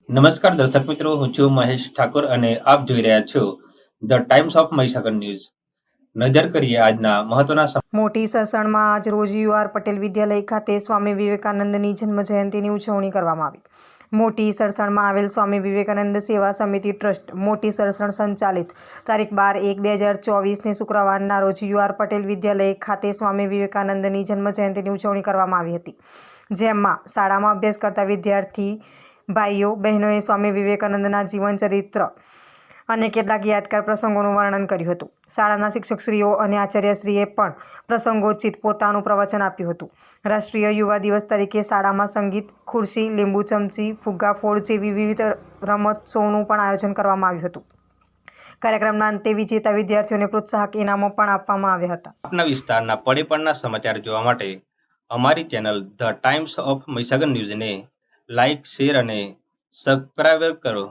નમસ્કાર દર્શક મિત્રો, હું છું મહેશ ઠાકોર અને આપ જોઈ રહ્યા છો the Times of Mahisagar news. નજર કરીએ આજના મહત્વના મોટી સસણમાં આજ રોજ યુઆર પટેલ વિદ્યાલય ખાતે સ્વામી વિવેકાનંદની જન્મ જયંતિની ઉજવણી કરવામાં આવી. મોટી સરસણમાં આવેલ સ્વામી વિવેકાનંદ સેવા સમિતિ ટ્રસ્ટ મોટી સરસણ સંચાલિત તારીખ 12/1/2024 શુક્રવારના રોજ યુઆર પટેલ વિદ્યાલય ખાતે સ્વામી વિવેકાનંદની જન્મ જયંતિની ઉજવણી કરવામાં આવી હતી. જેમાં શાળામાં અભ્યાસ કરતા વિદ્યાર્થી ભાઈઓ બહેનોએ સ્વામી વિવેકાનંદના જીવન ચરિત્ર અને કેટલાક યાદગાર પ્રસંગોનું વર્ણન કર્યું હતું. શાળાના શિક્ષકશ્રીઓ અને આચાર્યશ્રીએ પણ પ્રસંગોચિત પોતાનું પ્રવચન આપ્યું હતું. રાષ્ટ્રીય યુવા દિવસ તરીકે શાળામાં સંગીત ખુરશી, લીંબુ ચમચી, ફુગ્ગા ફોડ જેવી વિવિધ રમતોત્સવનું પણ આયોજન કરવામાં આવ્યું હતું. કાર્યક્રમના અંતે વિજેતા વિદ્યાર્થીઓને પ્રોત્સાહક ઇનામો પણ આપવામાં આવ્યા હતા. આપના વિસ્તારના પડે સમાચાર જોવા માટે અમારી channel the Times of Mahisagar ન્યૂઝને લાઇક, શેર અને સબસ્ક્રાઇબ કરો.